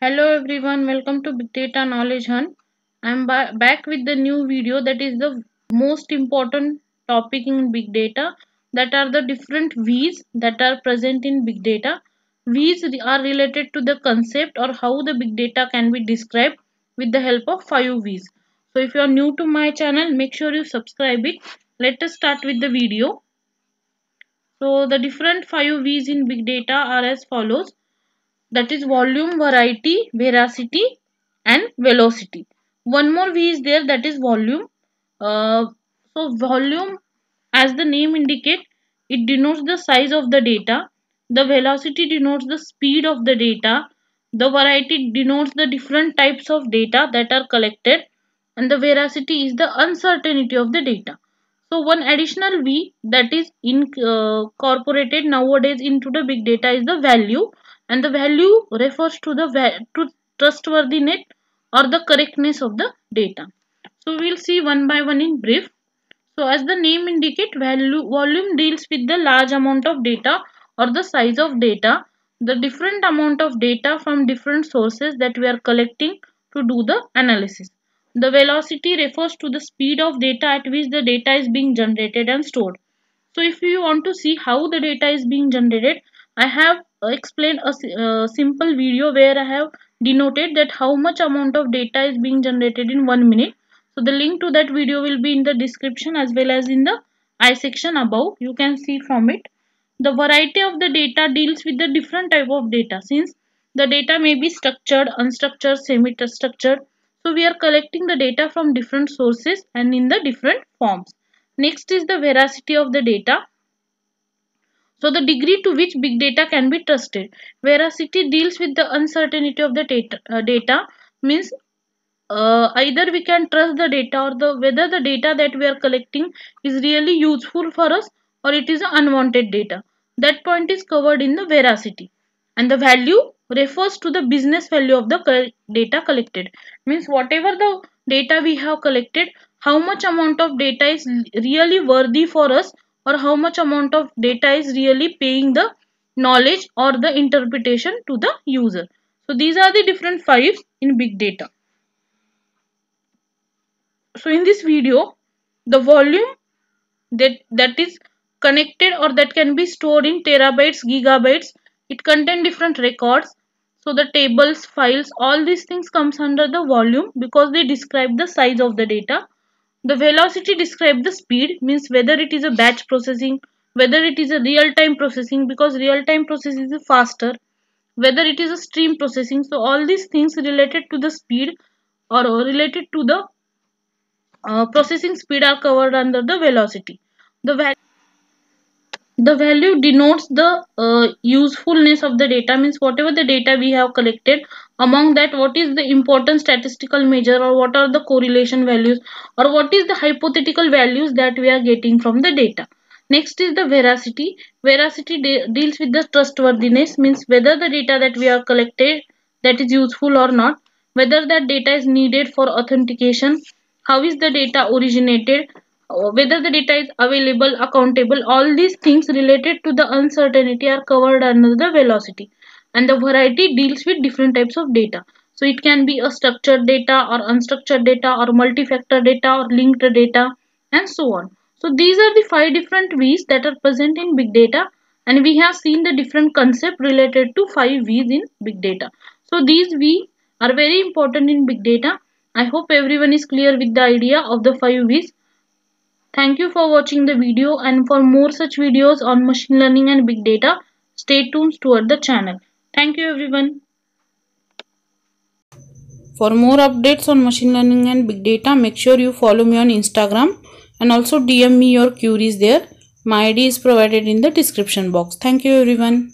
Hello everyone, welcome to Big Data Knowledge Hunt. I'm back with the new video that is the most important topic in Big Data, that are the different V's that are present in Big Data. V's are related to the concept or how the Big Data can be described with the help of 5 V's. So if you are new to my channel, make sure you subscribe it. Let us start with the video. So the different 5 V's in Big Data are as follows, that is volume, variety, veracity and velocity. One more V is there, that is volume. So volume, as the name indicate, it denotes the size of the data. The velocity denotes the speed of the data. The variety denotes the different types of data that are collected, and the veracity is the uncertainty of the data. So one additional V that is incorporated nowadays into the big data is the value, and the value refers to the trustworthiness or the correctness of the data. So we'll see one by one in brief. So as the name indicate, volume deals with the large amount of data or the size of data, the different amount of data from different sources that we are collecting to do the analysis. The velocity refers to the speed of data at which the data is being generated and stored. So if you want to see how the data is being generated, I have explained a simple video where I have denoted that how much amount of data is being generated in 1 minute. So the link to that video will be in the description as well as in the I section above. You can see from it. The variety of the data deals with the different type of data, since the data may be structured, unstructured, semi-structured. So we are collecting the data from different sources and in the different forms. Next is the veracity of the data. So the degree to which big data can be trusted. Veracity deals with the uncertainty of the data, means either we can trust the data or whether the data that we are collecting is really useful for us or it is unwanted data. That point is covered in the veracity. And the value refers to the business value of the data collected, means whatever the data we have collected, how much amount of data is really worthy for us or how much amount of data is really paying the knowledge or the interpretation to the user. So these are the different fives in big data. So in this video, the volume that is connected or that can be stored in terabytes, gigabytes, it contain different records. So the tables, files, all these things comes under the volume because they describe the size of the data. The velocity describes the speed, means whether it is a batch processing, whether it is a real-time processing, because real-time processing is faster, whether it is a stream processing. So all these things related to the speed or related to the processing speed are covered under the velocity. The value denotes the usefulness of the data, means whatever the data we have collected, among that what is the important statistical measure or what are the correlation values or what is the hypothetical values that we are getting from the data. Next is the veracity. Veracity deals with the trustworthiness, means whether the data that we have collected that is useful or not, whether that data is needed for authentication, how is the data originated, whether the data is available, accountable. All these things related to the uncertainty are covered under the velocity. And the variety deals with different types of data. So it can be a structured data or unstructured data or multi-factor data or linked data and so on. So these are the 5 different V's that are present in big data, and we have seen the different concept related to 5 V's in big data. So these V are very important in big data. I hope everyone is clear with the idea of the 5 V's. Thank you for watching the video, and for more such videos on machine learning and big data, stay tuned toward the channel. Thank you everyone. For more updates on machine learning and big data, make sure you follow me on Instagram and also DM me your queries there. My ID is provided in the description box. Thank you everyone.